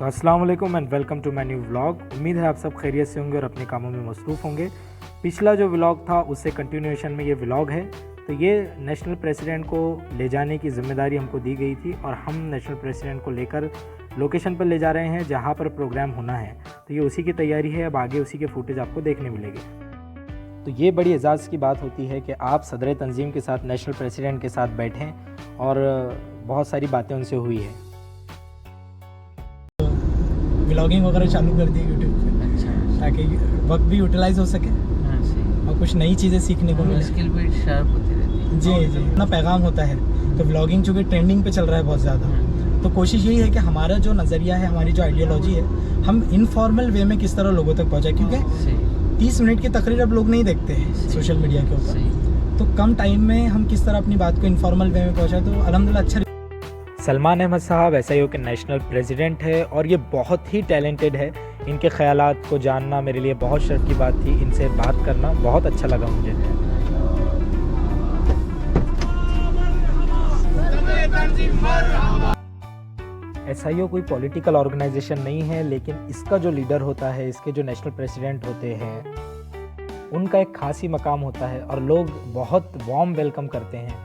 तो अस्सलाम वालेकुम and welcome to my new vlog. उम्मीद है आप सब खैरियत से होंगे और अपने कामों में मसरूफ़ होंगे। पिछला जो व्लॉग था उससे कंटिन्यूएशन में ये व्लॉग है। तो ये नेशनल प्रेसिडेंट को ले जाने की ज़िम्मेदारी हमको दी गई थी और हम नेशनल प्रेसिडेंट को लेकर लोकेशन पर ले जा रहे हैं जहाँ पर प्रोग्राम होना है। तो ये उसी की तैयारी है, अब आगे उसी के फुटेज आपको देखने मिलेंगे। तो ये बड़ी एजाज़ की बात होती है कि आप सदर तंजीम के साथ नेशनल प्रेसिडेंट के साथ बैठें और बहुत सारी बातें उनसे हुई है। व्लॉगिंग वगैरह चालू कर दी यूट्यूब पे। अच्छा। ताकि वक्त भी यूटिलाइज हो सके। हाँ, सही। और कुछ नई चीज़ें सीखने को मिले। स्किल भी शार्प होती रहती है। जी अपना पैगाम होता है। तो व्लॉगिंग चूँकि ट्रेंडिंग पे चल रहा है बहुत ज़्यादा, तो कोशिश यही है कि हमारा जो नज़रिया है, हमारी जो आइडियोलॉजी है, हम इनफॉर्मल वे में किस तरह लोगों तक पहुँचाए। क्योंकि 30 मिनट की तकरीर अब लोग नहीं देखते हैं सोशल मीडिया के ऊपर। तो कम टाइम में हम किस तरह अपनी बात को इनफॉर्मल वे में पहुँचाए, तो अल्हम्दुलिल्लाह अच्छा। सलमान अहमद साहब SIO के नेशनल प्रेसिडेंट है और ये बहुत ही टैलेंटेड है। इनके ख़यालात को जानना मेरे लिए बहुत शर्फ की बात थी। इनसे बात करना बहुत अच्छा लगा मुझे। SIO कोई पॉलिटिकल ऑर्गेनाइजेशन नहीं है, लेकिन इसका जो लीडर होता है, इसके जो नेशनल प्रेसिडेंट होते हैं, उनका एक खास ही मकाम होता है और लोग बहुत वार्म वेलकम करते हैं।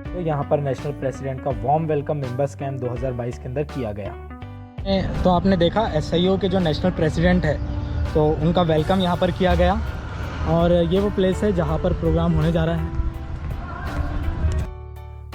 तो यहाँ पर नेशनल प्रेसिडेंट का वार्म वेलकम मेंबर्स कैंप 2022 के अंदर किया गया। तो आपने देखा SIO के जो नेशनल प्रेसिडेंट है, तो उनका वेलकम यहाँ पर किया गया और ये वो प्लेस है जहाँ पर प्रोग्राम होने जा रहा है।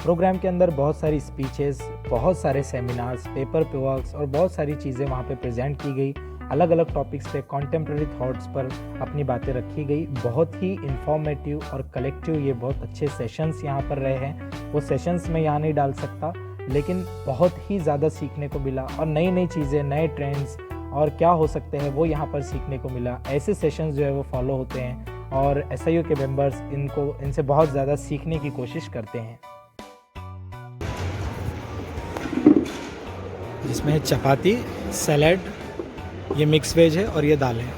प्रोग्राम के अंदर बहुत सारी स्पीचेस, बहुत सारे सेमिनार्स, पेपर पे वर्क्स और बहुत सारी चीज़ें वहाँ पे प्रेजेंट की गई। अलग अलग टॉपिक्स पे, कॉन्टेम्प्रेरी थॉट्स पर अपनी बातें रखी गई। बहुत ही इंफॉर्मेटिव और कलेक्टिव ये बहुत अच्छे सेशंस यहाँ पर रहे हैं। वो सेशंस मैं यहाँ नहीं डाल सकता, लेकिन बहुत ही ज़्यादा सीखने को मिला और नई नई चीज़ें, नए ट्रेंड्स और क्या हो सकते हैं वो यहाँ पर सीखने को मिला। ऐसे सेशंस जो है वो फॉलो होते हैं और SIO के मेंबर्स इनसे बहुत ज़्यादा सीखने की कोशिश करते हैं। जिसमें है चपाती, सैलड, ये मिक्स वेज है और ये दाल है।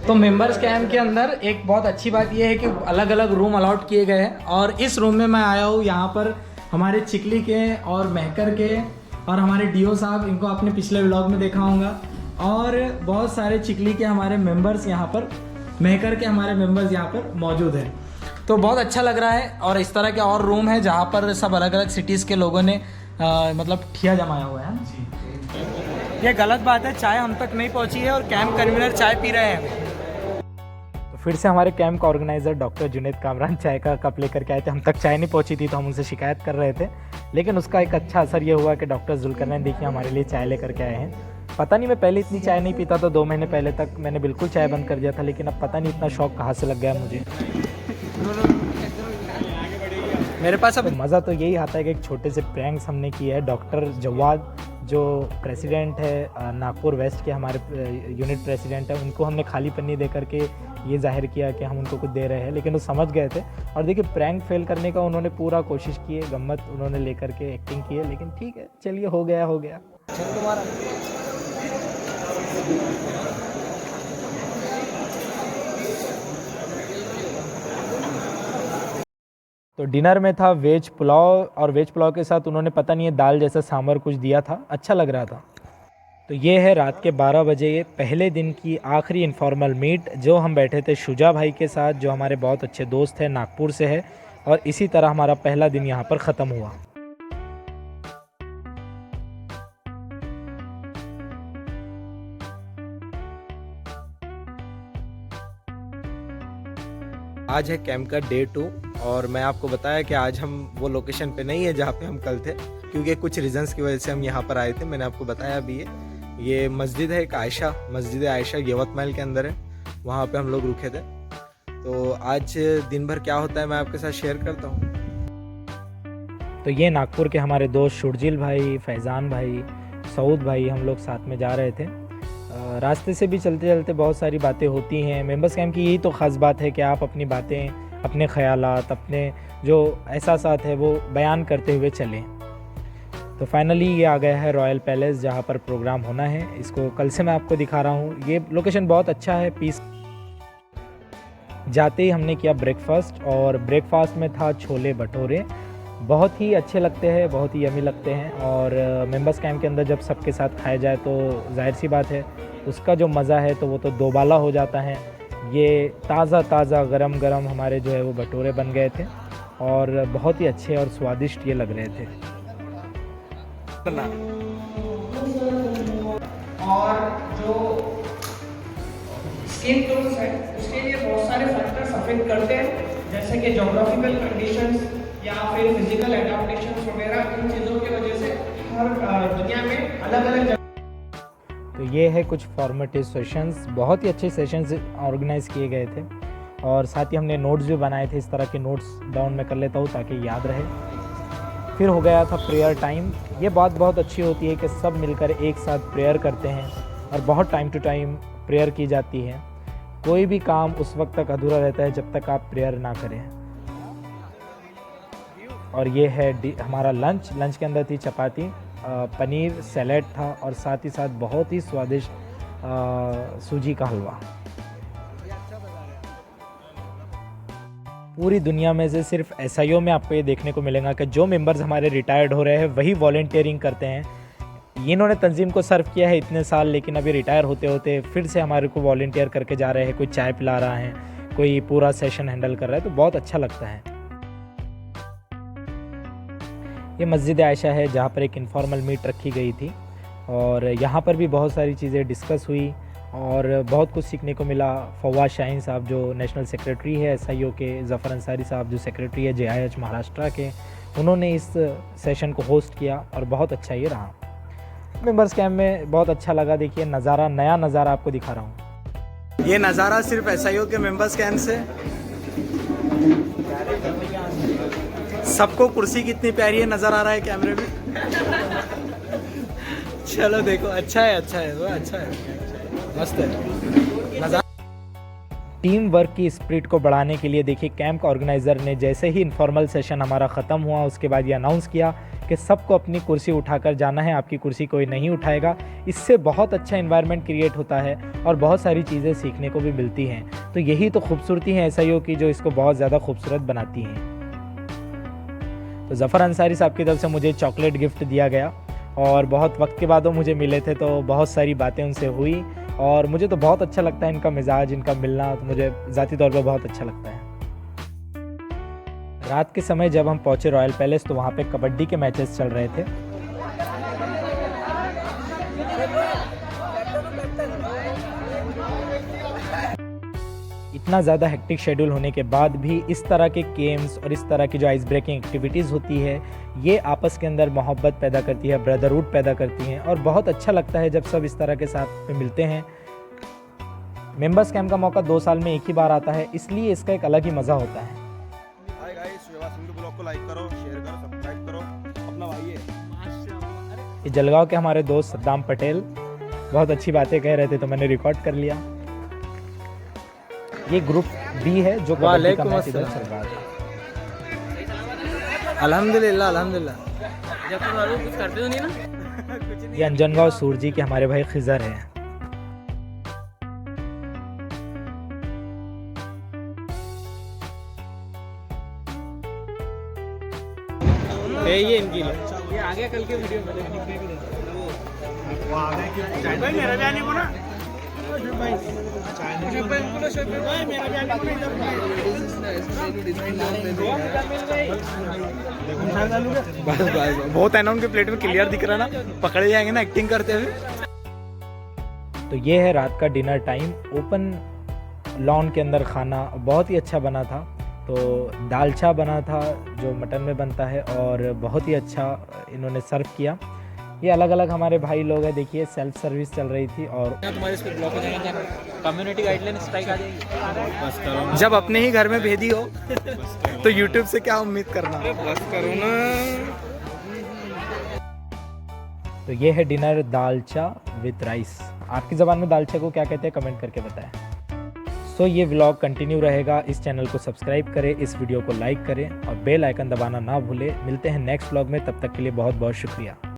तो मेंबर्स कैंप के अंदर एक बहुत अच्छी बात ये है कि अलग अलग रूम अलॉट किए गए हैं और इस रूम में मैं आया हूँ। यहाँ पर हमारे चिकली के और महकर के और हमारे DO साहब, इनको आपने पिछले व्लॉग में देखा होगा, और बहुत सारे चिकली के हमारे मेंबर्स यहाँ पर, महकर के हमारे मेंबर्स यहाँ पर मौजूद हैं। तो बहुत अच्छा लग रहा है। और इस तरह के और रूम है जहाँ पर सब अलग अलग सिटीज़ के लोगों ने मतलब ठिया जमाया हुआ है। ये गलत बात है, चाय हम तक नहीं पहुंची है और कैंप कन्वीनर चाय पी रहे हैं। तो फिर से हमारे कैंप का ऑर्गेनाइज़र डॉक्टर जुनैद कामरान चाय का कप लेकर के आए थे। हम तक चाय नहीं पहुंची थी तो हम उनसे शिकायत कर रहे थे, लेकिन उसका एक अच्छा असर ये हुआ कि डॉक्टर जुल्करनैन देखिए हमारे लिए चाय लेकर के आए हैं। पता नहीं, मैं पहले इतनी चाय नहीं पीता था। 2 महीने पहले तक मैंने बिल्कुल चाय बंद कर दिया था, लेकिन अब पता नहीं इतना शौक कहाँ से लग गया मुझे। मेरे पास अब मज़ा तो यही आता है कि एक छोटे से प्रैंक्स हमने किया है। डॉक्टर जवाद जो प्रेसिडेंट है नागपुर वेस्ट के, हमारे यूनिट प्रेसिडेंट है, उनको हमने खाली पन्नी दे करके ये जाहिर किया कि हम उनको कुछ दे रहे हैं, लेकिन वो समझ गए थे। और देखिए प्रैंक फेल करने का उन्होंने पूरा कोशिश की है, गम्मत उन्होंने लेकर के एक्टिंग की है, लेकिन ठीक है, चलिए हो गया हो गया। तो डिनर में था वेज पुलाव और वेज पुलाव के साथ उन्होंने पता नहीं है दाल जैसा सांभर कुछ दिया था, अच्छा लग रहा था। तो ये है रात के 12 बजे पहले दिन की आखिरी इनफॉर्मल मीट, जो हम बैठे थे शुजा भाई के साथ, जो हमारे बहुत अच्छे दोस्त हैं, नागपुर से है। और इसी तरह हमारा पहला दिन यहाँ पर ख़त्म हुआ। आज है कैंप का डे 2 और मैं आपको बताया कि आज हम वो लोकेशन पे नहीं है जहाँ पे हम कल थे, क्योंकि कुछ रीजंस की वजह से हम यहाँ पर आए थे। मैंने आपको बताया भी है। ये मस्जिद है एक आयशा, मस्जिद आयशा यवतमाल के अंदर है, वहाँ पे हम लोग रुके थे। तो आज दिन भर क्या होता है मैं आपके साथ शेयर करता हूँ। तो ये नागपुर के हमारे दोस्त शुरजील भाई, फैज़ान भाई, सऊद भाई, हम लोग साथ में जा रहे थे। रास्ते से भी चलते चलते बहुत सारी बातें होती हैं। मेंबर्स कैंप की यही तो ख़ास बात है कि आप अपनी बातें, अपने ख़यालात, अपने जो एहसासात है वो बयान करते हुए चलें। तो फाइनली ये आ गया है रॉयल पैलेस जहाँ पर प्रोग्राम होना है। इसको कल से मैं आपको दिखा रहा हूँ। ये लोकेशन बहुत अच्छा है, पीस जाते ही हमने किया ब्रेकफास्ट, और ब्रेकफास्ट में था छोले भटूरे। बहुत ही अच्छे लगते हैं, बहुत ही यमी लगते हैं, और मेंबर्स कैंप के अंदर जब सबके साथ खाया जाए तो जाहिर सी बात है उसका जो मज़ा है तो वो तो दोबाला हो जाता है। ये ताज़ा गरम गरम हमारे जो है वो भटूरे बन गए थे और बहुत ही अच्छे और स्वादिष्ट ये लग रहे थे। और जो स्किन टोन्स है उसके लिए बहुत सारे फैक्टर्स अफेक्ट करते हैं, जैसे कि जोग्राफिकल कंडीशंस या फिर फिजिकल एडाप्टेशंस वगैरह। इन चीज़ों की वजह से हर दुनिया में अलग अलग। तो ये है कुछ फॉर्मेटिव सेशंस, बहुत ही अच्छे सेशंस ऑर्गेनाइज़ किए गए थे, और साथ ही हमने नोट्स भी बनाए थे। इस तरह के नोट्स डाउन में कर लेता हूँ ताकि याद रहे। फिर हो गया था प्रेयर टाइम। ये बात बहुत अच्छी होती है कि सब मिलकर एक साथ प्रेयर करते हैं और बहुत टाइम टू टाइम प्रेयर की जाती है। कोई भी काम उस वक्त तक अधूरा रहता है जब तक आप प्रेयर ना करें। और ये है हमारा लंच के अंदर थी चपाती, पनीर, सैलेड था, और साथ ही साथ बहुत ही स्वादिष्ट सूजी का हलवा। पूरी दुनिया में से सिर्फ एसआईओ में आपको ये देखने को मिलेगा कि जो मेंबर्स हमारे रिटायर्ड हो रहे हैं वही वॉलंटियरिंग करते हैं। इन्होंने तंजीम को सर्व किया है इतने साल, लेकिन अभी रिटायर होते होते फिर से हमारे को वॉलंटियर करके जा रहे हैं। कोई चाय पिला रहा है, कोई पूरा सेशन हैंडल कर रहा है, तो बहुत अच्छा लगता है। ये मस्जिद आयशा है जहाँ पर एक इनफॉर्मल मीट रखी गई थी, और यहाँ पर भी बहुत सारी चीज़ें डिस्कस हुई और बहुत कुछ सीखने को मिला। फवाद शाहीन साहब जो नेशनल सेक्रेटरी है एसआईओ के, ज़फ़र अंसारी साहब जो सेक्रेटरी है जेआईएच महाराष्ट्र के, उन्होंने इस सेशन को होस्ट किया और बहुत अच्छा ये रहा। मेंबर्स कैंप में बहुत अच्छा लगा। देखिए नज़ारा, नया नज़ारा आपको दिखा रहा हूँ। ये नज़ारा सिर्फ एसआईओ के मेंबर्स कैंप से। सबको कुर्सी कितनी प्यारी है, नज़र आ रहा है कैमरे में। चलो देखो, अच्छा है वो अच्छा है, मस्त है नज़ारा। टीम वर्क की स्पिरिट को बढ़ाने के लिए देखिए कैंप का ऑर्गेनाइज़र ने जैसे ही इनफॉर्मल सेशन हमारा ख़त्म हुआ उसके बाद ये अनाउंस किया कि सबको अपनी कुर्सी उठाकर जाना है, आपकी कुर्सी कोई नहीं उठाएगा। इससे बहुत अच्छा एनवायरनमेंट क्रिएट होता है और बहुत सारी चीज़ें सीखने को भी मिलती हैं। तो यही तो खूबसूरती है एसआईओ की, जो इसको बहुत ज़्यादा खूबसूरत बनाती हैं। तो ज़फ़र अंसारी साहब की तरफ से मुझे चॉकलेट गिफ्ट दिया गया, और बहुत वक्त के बाद वो मुझे मिले थे, तो बहुत सारी बातें उनसे हुई, और मुझे तो बहुत अच्छा लगता है इनका मिजाज, इनका मिलना तो मुझे ज़ाती तौर पर बहुत अच्छा लगता है। रात के समय जब हम पहुँचे रॉयल पैलेस तो वहाँ पे कबड्डी के मैचेस चल रहे थे। इतना ज़्यादा हेक्टिक शेड्यूल होने के बाद भी इस तरह के गेम्स और इस तरह की जो आइस ब्रेकिंग एक्टिविटीज़ होती है, ये आपस के अंदर मोहब्बत पैदा करती है, ब्रदरहुड पैदा करती हैं, और बहुत अच्छा लगता है जब सब इस तरह के साथ में मिलते हैं। मेंबर्स कैंप का मौका 2 साल में एक ही बार आता है, इसलिए इसका एक अलग ही मज़ा होता है। हाय गाइस, ब्लॉग को लाइक करो, शेयर करो, सब्सक्राइब करो, अपना भाई है। ये जलगांव के हमारे दोस्त सद्दाम पटेल बहुत अच्छी बातें कह रहे थे तो मैंने रिकॉर्ड कर लिया। ये ग्रुप बी है जो कबड्डी का मैच इधर चल रहा था। अल्हम्दुलिल्लाह। जयपुर वालों कुछ करते हो नहीं ना। ये अंजनगांव सूरजी के हमारे भाई खिजर हैं। ये इनकी लो। ये आ गया कल के वीडियो में। मेरा भी आने को ना। बस बहुत है ना उनके प्लेट में, क्लियर दिख रहा ना, पकड़े जाएंगे ना एक्टिंग करते हुए। तो ये है रात का डिनर टाइम। ओपन लॉन के अंदर खाना बहुत ही अच्छा बना था। तो दालचा बना था जो मटन में बनता है, और बहुत ही अच्छा इन्होंने सर्व किया। ये अलग अलग हमारे भाई लोग हैं। देखिए सेल्फ सर्विस चल रही थी, और तुम्हारे इस पे ब्लॉक हो जाएगा, कम्युनिटी गाइडलाइन स्ट्राइक आ जाएगी। जब अपने ही घर में भेदी हो तो यूट्यूब से क्या उम्मीद करना। बस करो ना। तो ये है डिनर दालचा विद राइस। आपकी ज़बान में दालचा को क्या कहते हैं कमेंट करके बताएं। सो ये व्लॉग कंटिन्यू रहेगा। इस चैनल को सब्सक्राइब करें, इस वीडियो को लाइक करें और बेल आइकन दबाना ना भूलें। मिलते हैं नेक्स्ट व्लॉग में, तब तक के लिए बहुत बहुत शुक्रिया।